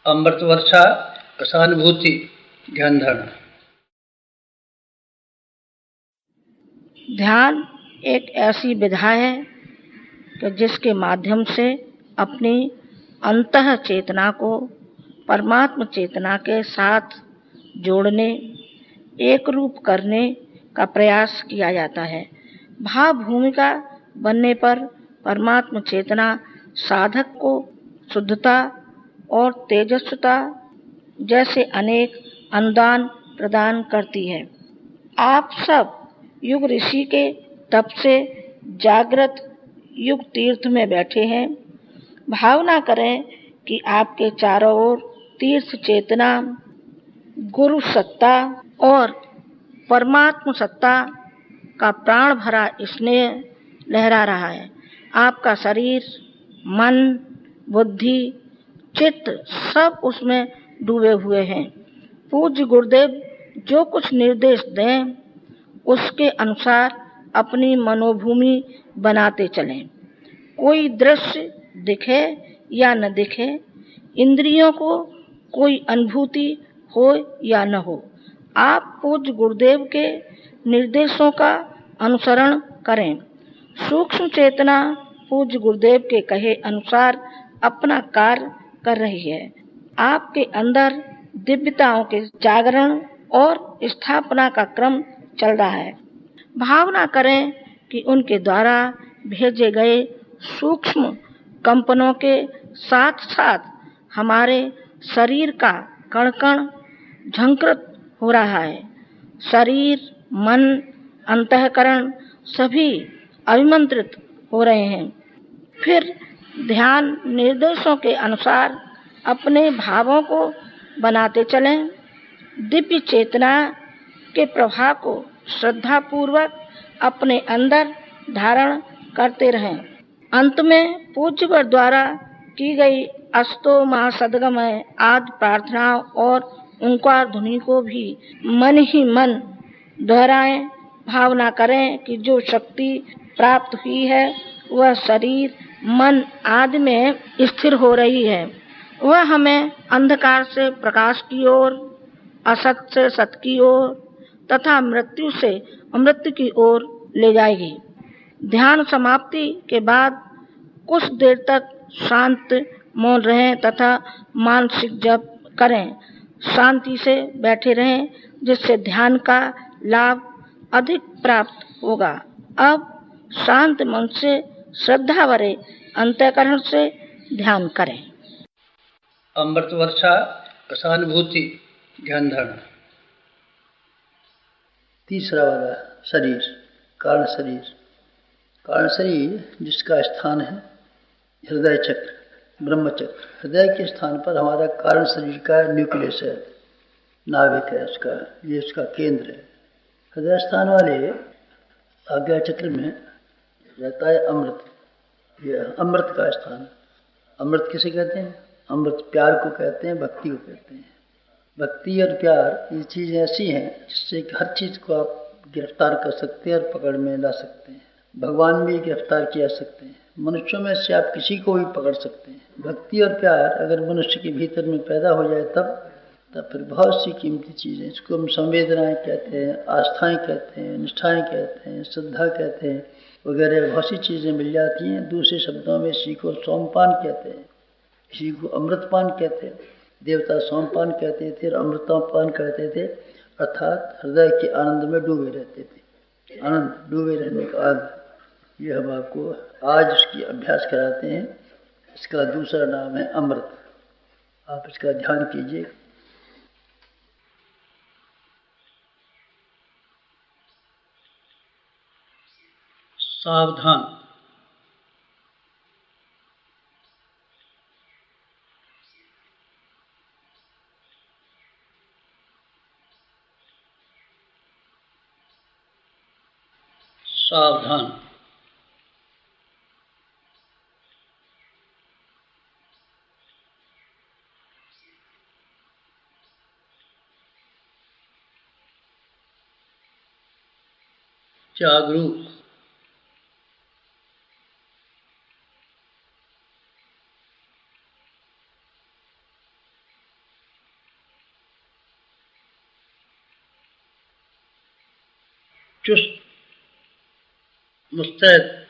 अमृत वर्षा सहानुभूति ध्यान धारणा। ध्यान एक ऐसी विधा है कि जिसके माध्यम से अपनी अंतः चेतना को परमात्म चेतना के साथ जोड़ने, एक रूप करने का प्रयास किया जाता है। भाव भूमिका बनने पर परमात्म चेतना साधक को शुद्धता और तेजस्विता जैसे अनेक अनुदान प्रदान करती है। आप सब युग ऋषि के तप से जागृत युग तीर्थ में बैठे हैं। भावना करें कि आपके चारों ओर तीर्थ चेतना, गुरु सत्ता और परमात्म सत्ता का प्राण भरा स्नेह लहरा रहा है। आपका शरीर, मन, बुद्धि, चित्त सब उसमें डूबे हुए हैं। पूज्य गुरुदेव जो कुछ निर्देश दें उसके अनुसार अपनी मनोभूमि बनाते चलें। कोई दृश्य दिखे या न दिखे, इंद्रियों को कोई अनुभूति हो या न हो, आप पूज्य गुरुदेव के निर्देशों का अनुसरण करें। सूक्ष्म चेतना पूज्य गुरुदेव के कहे अनुसार अपना कार्य कर रही है। आपके अंदर दिव्यताओं के जागरण और स्थापना का क्रम चल रहा है। भावना करें कि उनके द्वारा भेजे गए सूक्ष्म कंपनों के साथ साथ हमारे शरीर का कण कण झंकृत हो रहा है। शरीर, मन, अंतःकरण सभी अभिमंत्रित हो रहे हैं। फिर ध्यान निर्देशों के अनुसार अपने भावों को बनाते चलें। दिव्य चेतना के प्रभाव को श्रद्धापूर्वक अपने अंदर धारण करते रहें। अंत में पूज्यवर द्वारा की गई अस्तो महासद्गमय आदि प्रार्थनाओं और ओंकार ध्वनि को भी मन ही मन दोहराएं। भावना करें कि जो शक्ति प्राप्त हुई है वह शरीर, मन आदि में स्थिर हो रही है। वह हमें अंधकार से प्रकाश की ओर, असत से सत की ओर तथा मृत्यु से अमृत की ओर ले जाएगी। ध्यान समाप्ति के बाद कुछ देर तक शांत मौन रहें तथा मानसिक जप करें। शांति से बैठे रहें जिससे ध्यान का लाभ अधिक प्राप्त होगा। अब शांत मन से श्रद्धा भरे अंतःकरण से ध्यान करें। अमृत वर्षा सहानुभूति ध्यान धारणा। तीसरा वाला शरीर, कारण शरीर। कारण शरीर जिसका स्थान है हृदय चक्र, ब्रह्म चक्र। हृदय के स्थान पर हमारा कारण शरीर का न्यूक्लियस है, नाभिक है उसका, ये उसका केंद्र है। हृदय स्थान वाले आज्ञा चक्र में रहता है अमृत। ये अमृत का स्थान। अमृत किसे कहते हैं? अमृत प्यार को कहते हैं, भक्ति को कहते हैं। भक्ति और प्यार ये चीज़ ऐसी हैं जिससे कि हर चीज़ को आप गिरफ्तार कर सकते हैं और पकड़ में ला सकते हैं। भगवान भी गिरफ्तार किया सकते हैं, मनुष्यों में से आप किसी को भी पकड़ सकते हैं। भक्ति और प्यार अगर मनुष्य के भीतर में पैदा हो जाए तब फिर बहुत सी कीमती चीज़ें, इसको हम संवेदनाएं कहते हैं, आस्थाएं कहते हैं, निष्ठाएं कहते हैं, श्रद्धा कहते हैं, वगैरह बहुत सी चीज़ें मिल जाती हैं। दूसरे शब्दों में इसी को सोमपान कहते हैं, इसी को अमृतपान कहते हैं। देवता सोमपान कहते थे और अमृतपान कहते थे, अर्थात हृदय के आनंद में डूबे रहते थे। आनंद, डूबे रहने का आनंद, ये हम आपको आज उसकी अभ्यास कराते हैं। इसका दूसरा नाम है अमृत। आप इसका ध्यान कीजिए। सावधान। सावधान। जागरूक। चुस्त मुस्तैद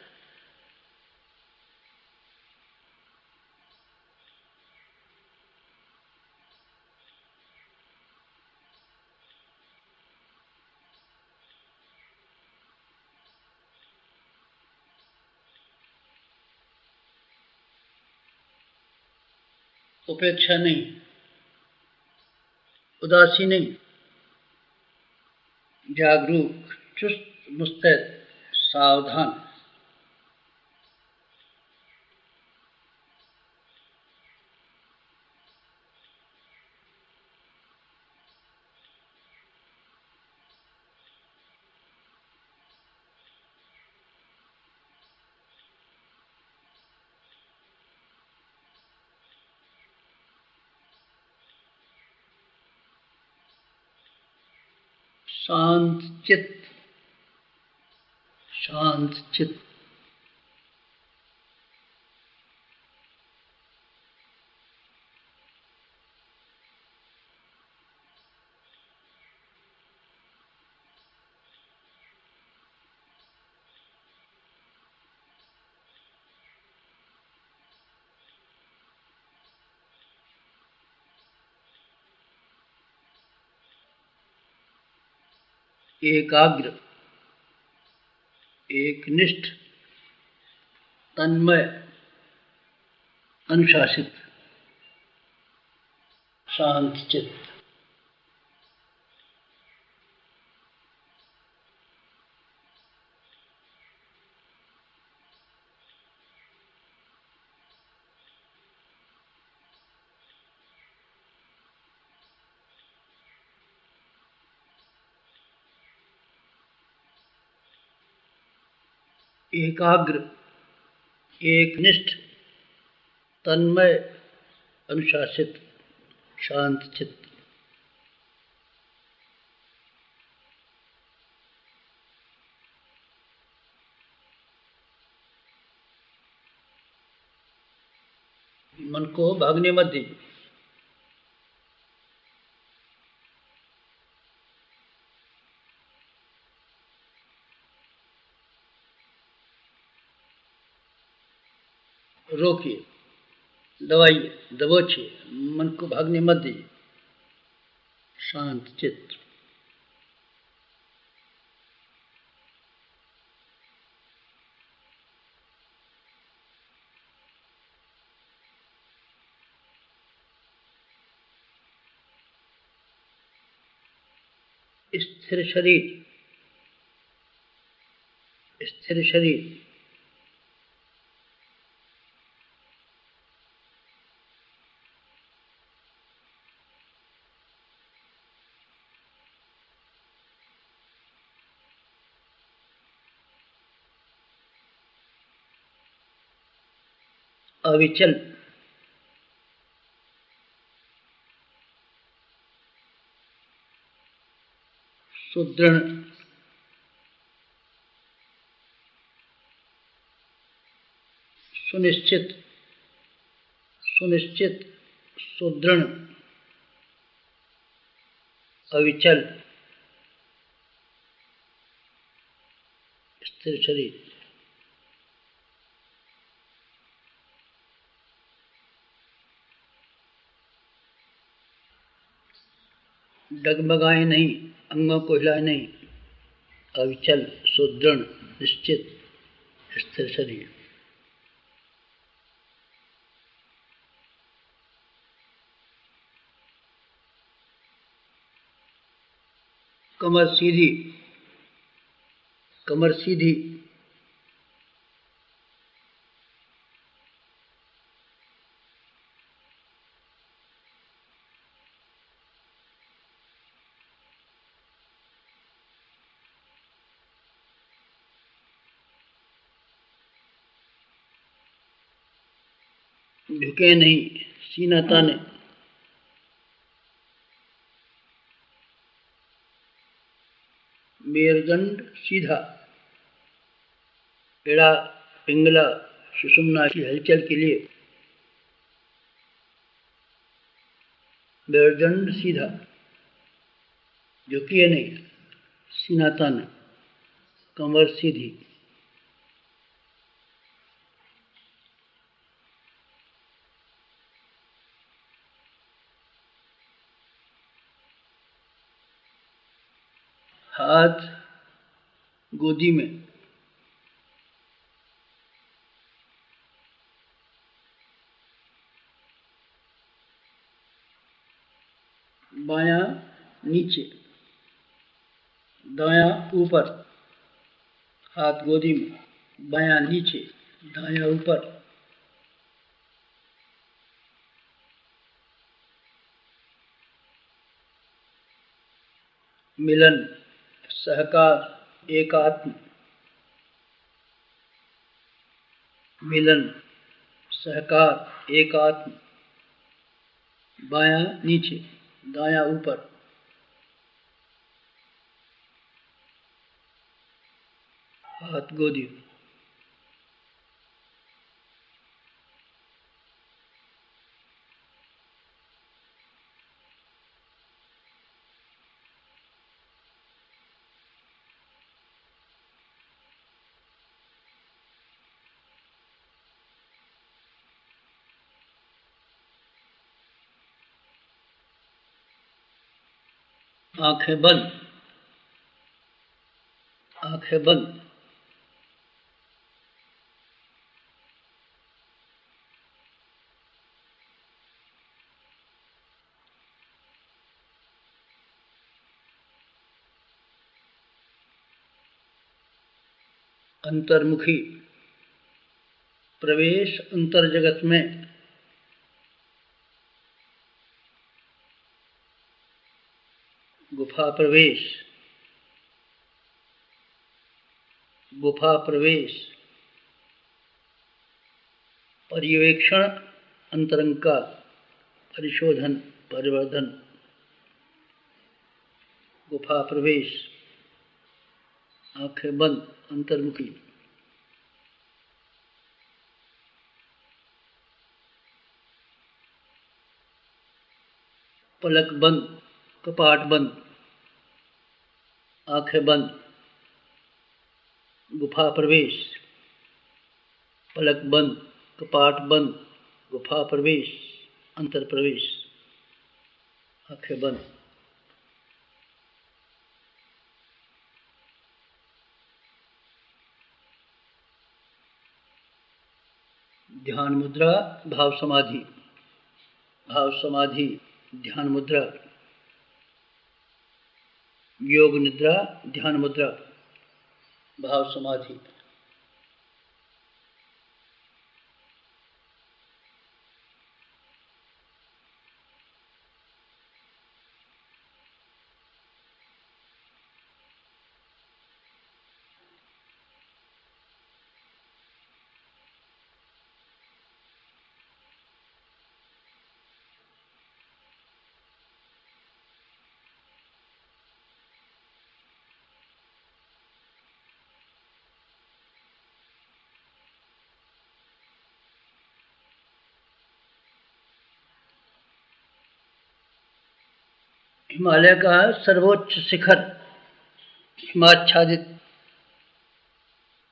उपेक्षा नहीं, उदासी नहीं, जागरूक, चुस्त मुस्तैद, सावधान। शांत चित्त, शांत चित्त। एकाग्र, एकनिष्ठ, तन्मय, अनुशासित, शांत चित्त। एकाग्र, एकनिष्ठ, तन्मय, अनुशासित, शांत चित्त। मन को भागने मत दीजिए। रोकिए, दबाइए, दबोचिए, मन को भागने मत दीजिए। शांत चित्त। स्थिर शरीर, स्थिर शरीर। अविचल, सुदृढ़, सुनिश्चित, सुनिश्चित, सुदृढ़, अविचल, स्थिर शरीर। डगमगाए नहीं, अंगों को हिलाए नहीं। अविचल, सुदृढ़, निश्चित, स्थिर शरीर। कमर सीधी, कमर सीधी। झुके नहीं, सीना ताने। मेरुदंड सीधा। पेड़ा, पिंगला, सुषुम्ना की हलचल के लिए मेरुदंड सीधा, झुकिए नहीं, सीना ताने। कमर सीधी। हाथ गोदी में। बायां नीचे, दायां ऊपर। हाथ गोदी में, बायां नीचे, दायां ऊपर। मिलन, सहकार, एकात्म। मिलन, सहकार, एकात्म। बायां नीचे, दायां ऊपर। हाथ गोदी में। आंखें बंद, आंखें बंद। अंतर्मुखी, प्रवेश अंतर जगत में। गुफा प्रवेश, गुफा प्रवेश। पर्यवेक्षण अंतरंग का, परिशोधन, परिवर्धन। गुफा प्रवेश, आंखें बंद, अंतर्मुखी। पलक बंद, कपाट बंद। आंखें बंद, गुफा प्रवेश। पलक बंद, कपाट बंद, गुफा प्रवेश, अंतर प्रवेश। आंखें बंद। ध्यान मुद्रा, भाव समाधि। भाव समाधि, ध्यान मुद्रा। योग निद्रा, ध्यान मुद्रा, भाव समाधि। हिमालय का सर्वोच्च शिखर, हिमाच्छादित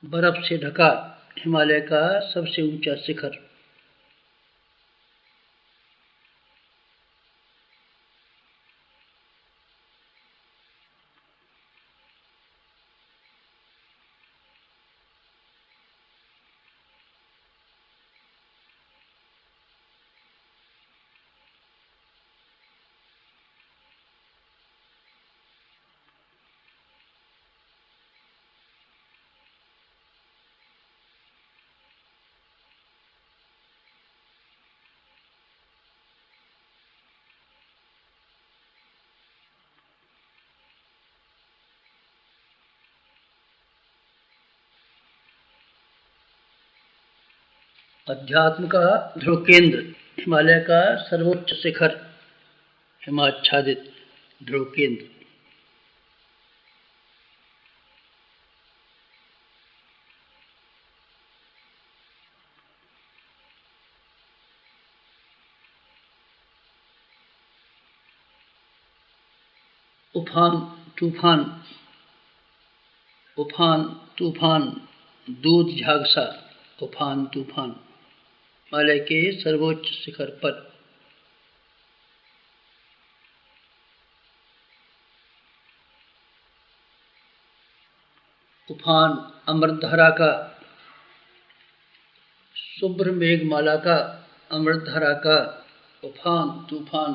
बर्फ से ढका हिमालय का सबसे ऊंचा शिखर। अध्यात्म का ध्रुव केंद्र, हिमालय का सर्वोच्च शिखर, हिमाच्छादित ध्रुव केंद्र। उफान, तूफान, उफान तूफान दूध झागसा, उफान तूफान हिमालय के सर्वोच्च शिखर पर। उफान अमृतधारा का, शुभ्र मेघमाला का, अमृतधारा का उफान तूफान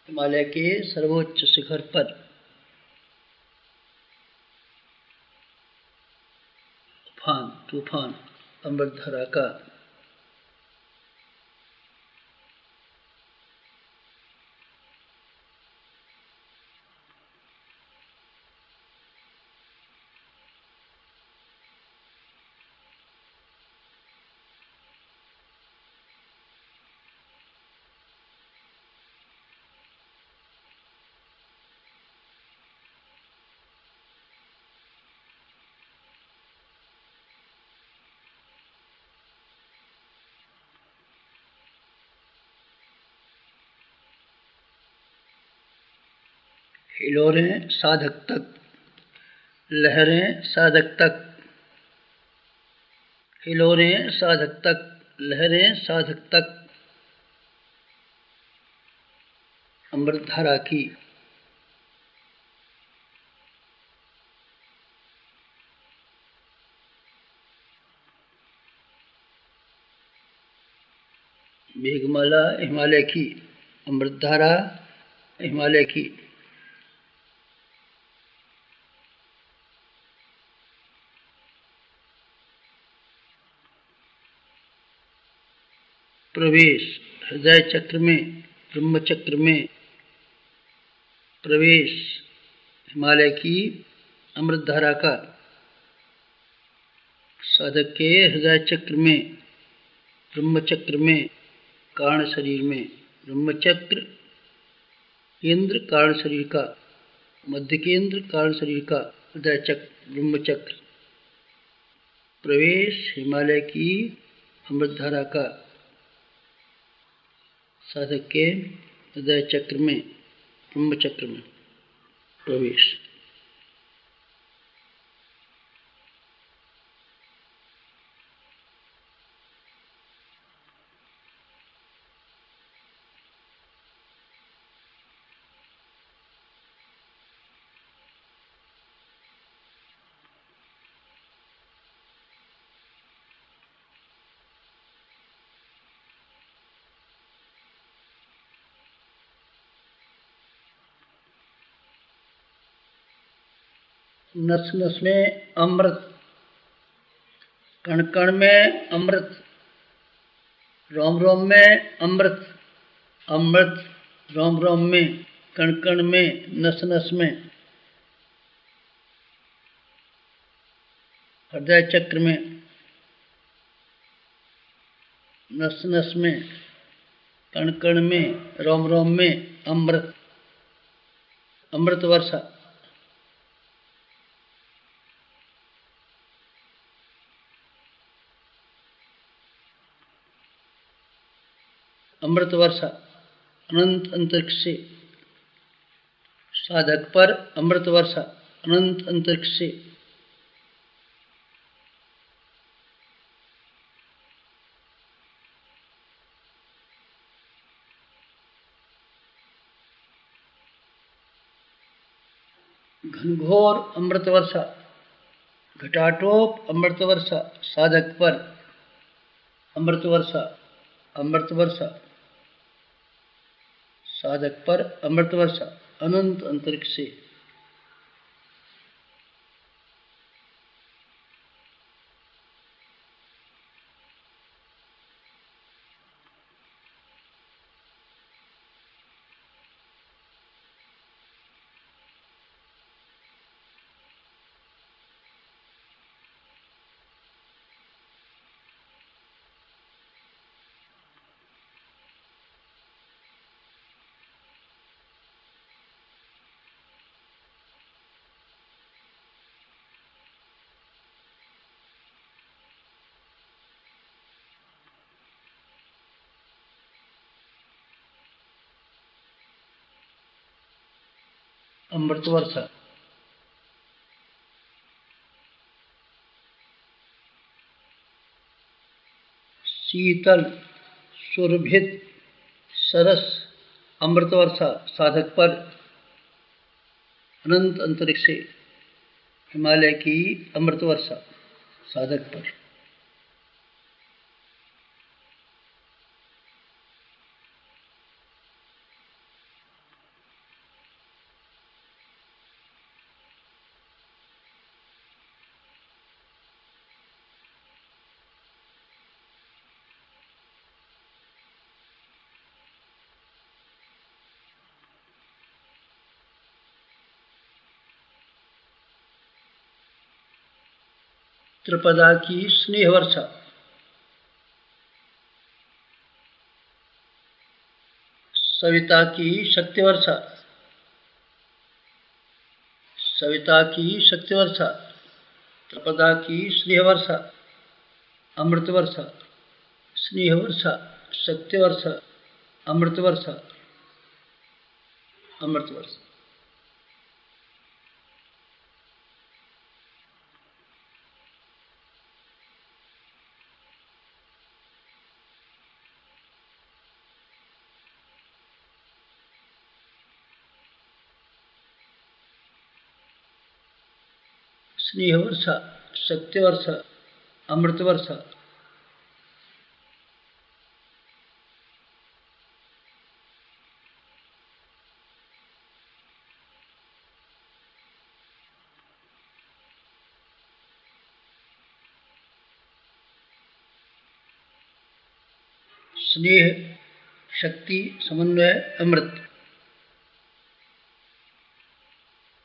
हिमालय के सर्वोच्च शिखर पर। उफान तूफान अमृतधारा का। हिलोरें साधक तक, लहरें साधक तक, हिलोरें साधक तक, लहरें साधक तक अमृतधारा की। मेघमाला हिमालय की, अमृतधारा हिमालय की। प्रवेश हृदय चक्र में, ब्रह्म चक्र में प्रवेश हिमालय की अमृतधारा का। साधक के हृदय चक्र में, ब्रह्म चक्र में, कारण शरीर में। ब्रह्म चक्र केंद्र कारण शरीर का, मध्य केंद्र कारण शरीर का, हृदय चक्र ब्रह्म चक्र। प्रवेश हिमालय की अमृतधारा का, साधक के हृदय चक्र में, ब्रह्म चक्र में प्रवेश। नस नस में अमृत, कण कण में अमृत, रोम रोम में अमृत, अमृत रोम रोम में, कण कण में, नस नस में। हृदय चक्र में, नस नस में, कण कण में, रोम रोम में अमृत, अमृत वर्षा। अमृत वर्षा अनंत अंतरिक्ष से, साधक पर अमृत वर्षा अनंत अंतरिक्ष से। घनघोर अमृत वर्षा, घटाटोप अमृत वर्षा, साधक पर अमृत वर्षा, अमृत वर्षा, साधक पर अमृत वर्षा अनंत अंतरिक्ष से। अमृत वर्षा शीतल सुरभित सरस अमृतवर्षा साधक पर, अनंत अंतरिक्ष से हिमालय की अमृतवर्षा साधक पर। त्रिपदा की स्नेह वर्षा, सविता की शक्ति वर्षा, सविता की शक्ति वर्षा, त्रिपदा की स्नेह वर्षा, अमृत वर्षा, स्नेह वर्षा, शक्ति वर्षा, अमृत वर्षा, अमृत वर्षा। स्नेह वर्षा, शक्ति वर्षा, अमृत वर्षा। स्नेह शक्ति समन्वय अमृत,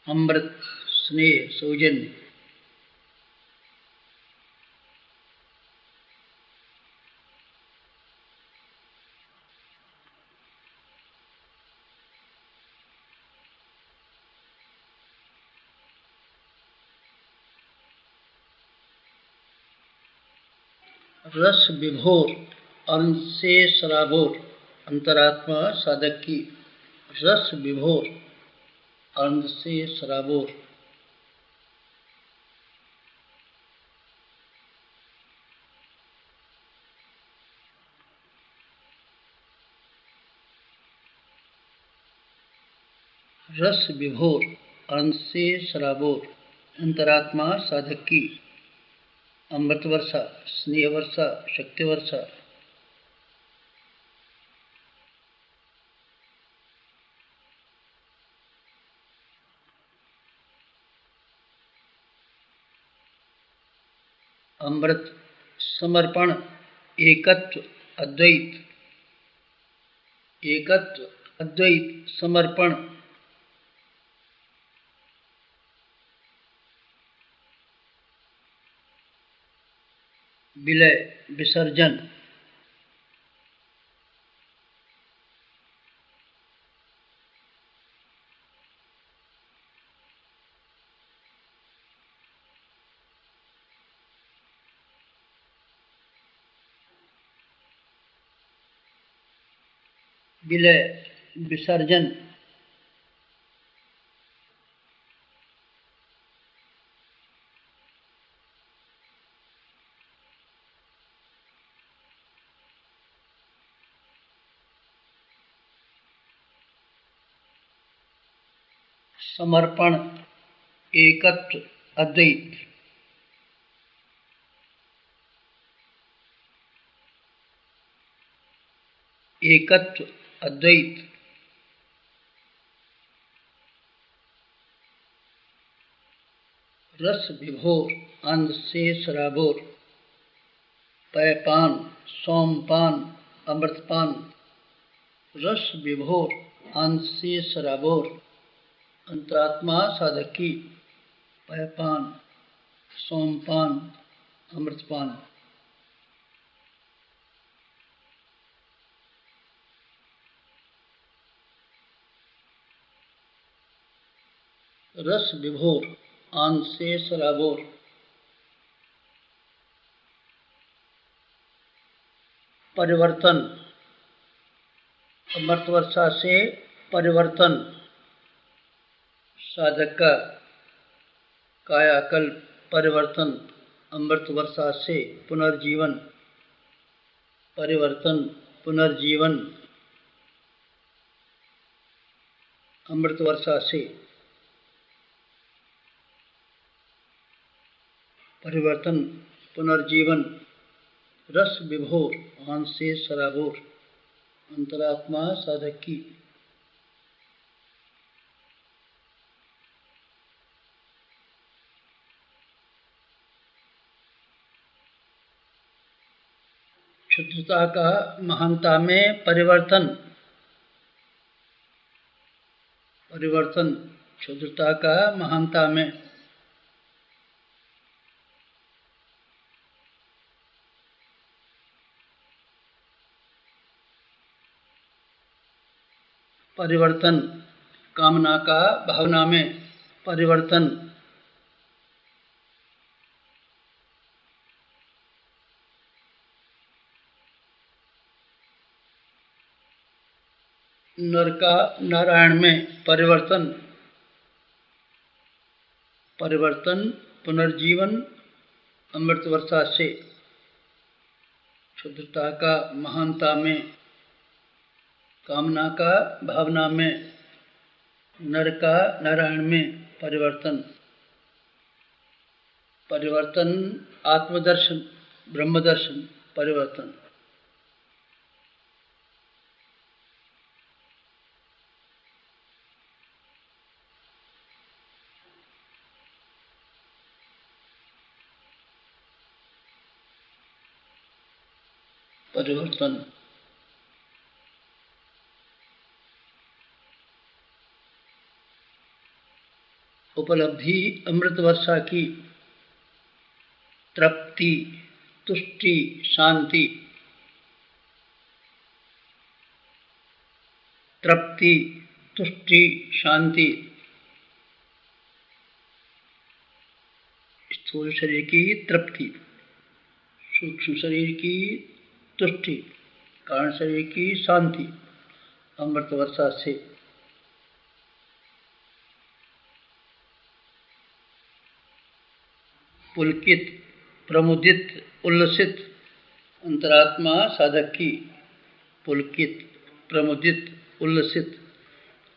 अमृत स्नेह सौजन्य। रस विभोर अंत से सराबोर, अंतरात्मा साधक की रस विभोर अंत से सराबोर। रस विभोर अंत से सराबोर, अंतरात्मा साधक की अमृत वर्षा, स्नेह वर्षा, शक्ति वर्षा। अमृत समर्पण एकत्व अद्वैत, एकत्व अद्वैत समर्पण। विलय विसर्जन, विलय विसर्जन। समर्पण एकत्व अद्वैत, एकत्व अद्वैत। रस विभोर अंध से सराबोर, पैपान सोमपान अमृतपान। रस विभोर अंध से सराबोर, अंतरात्मा साधक की पैपान सोमपान अमृतपान। रस विभोर आंध से सराबोर, परिवर्तन अमृत वर्षा से परिवर्तन, साधक का कायाकल्प परिवर्तन, अमृत वर्षा से पुनर्जीवन। परिवर्तन, पुनर्जीवन, अमृत वर्षा से। परिवर्तन, पुनर्जीवन, रस विभोर, आन से सराबोर, अंतरात्मा साधक की। क्षुद्रता का महानता में परिवर्तन। परिवर्तन, क्षुद्रता का महानता में। परिवर्तन, कामना का भावना में। परिवर्तन, नर का नारायण में। परिवर्तन, परिवर्तन, पुनर्जीवन, अमृत वर्षा से। क्षुद्रता का महानता में, कामना का भावना में, नर का नारायण में। परिवर्तन, परिवर्तन, आत्मदर्शन, ब्रह्मदर्शन, परिवर्तन। परिवर्तन, उपलब्धि अमृत वर्षा की। तृप्ति, तुष्टि, शांति। तृप्ति, तुष्टि, शांति। स्थूल शरीर की तृप्ति, सूक्ष्म शरीर की तुष्टि, कारण शरीर की शांति, अमृत वर्षा से। पुलकित, प्रमुदित, उल्लसित, अंतरात्मा साधक की। पुलकित, प्रमुदित, उल्लसित,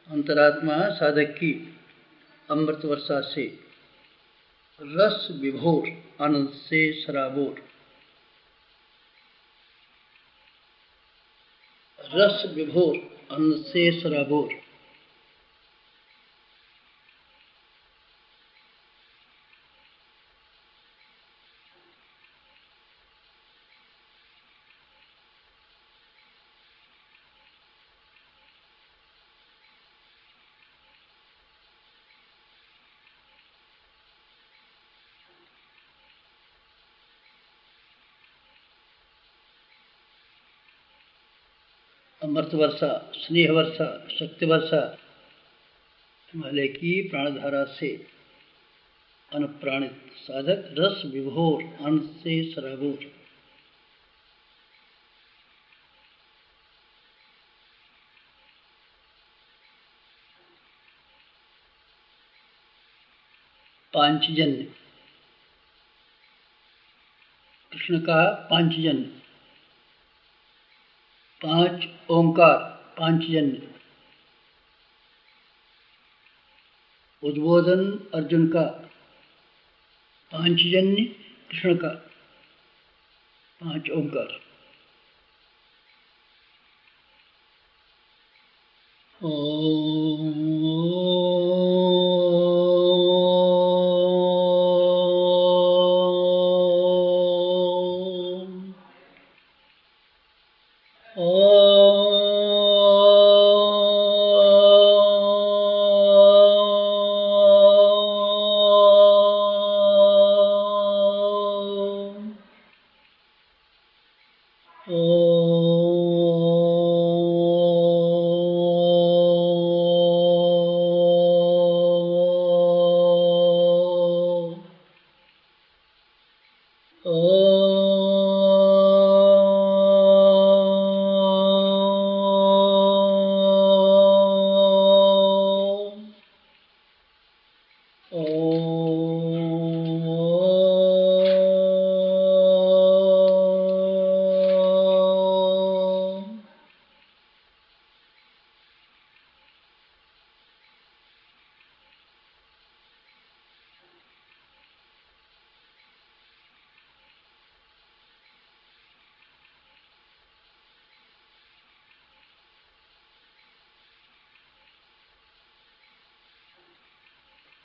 अंतरात्मा साधक की, अमृत वर्षा से। रस विभोर, आनंद से सराबोर। रस विभोर, आनंद से सराबोर। अमृत वर्षा, स्नेह वर्षा, शक्ति वर्षा, हिमालय की प्राणधारा से। अनुप्राणित साधक रस विभोर, आनंद से सराबोर। पांचजन्य, कृष्ण का पांचजन्य। पांच ओंकार, पांचजन्य। उद्बोधन अर्जुन का, पांचजन्य कृष्ण का। पांच ओंकार।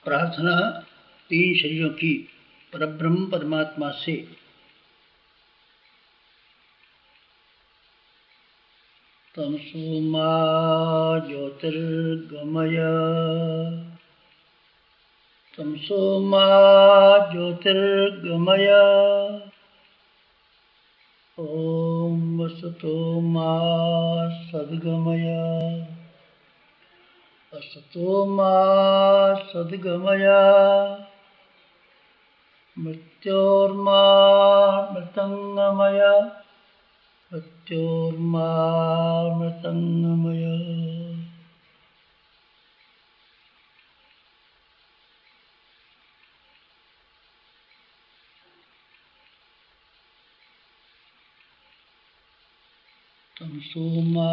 प्रार्थना तीन शरीरों की परब्रह्म परमात्मा से। तमसो मा ज्योतिर्गमय, तमसो मा ज्योतिर्गमय, ओम वसतो मा सद्गमय, असतो मा सद्गमय, मृत्योर्मा मृतंगमय, मृत्योर्मा मृतंगमय। तमसो मा,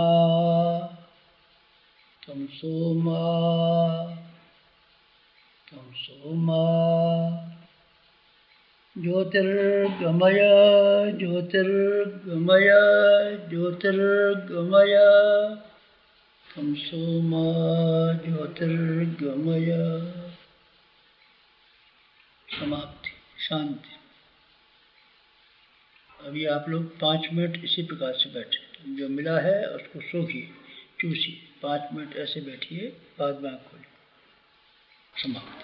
तमसो मा, तमसो मा ज्योतिर्गमय, ज्योतिर्गमय, ज्योतिर्गमय, तमसो मा ज्योतिर्गमय। समाप्ति, शांति। अभी आप लोग 5 मिनट इसी प्रकार से बैठे, जो मिला है उसको सोखिए, चूसिए। 5 मिनट ऐसे बैठिए, बाद में आँख खोलिए। समाप्त।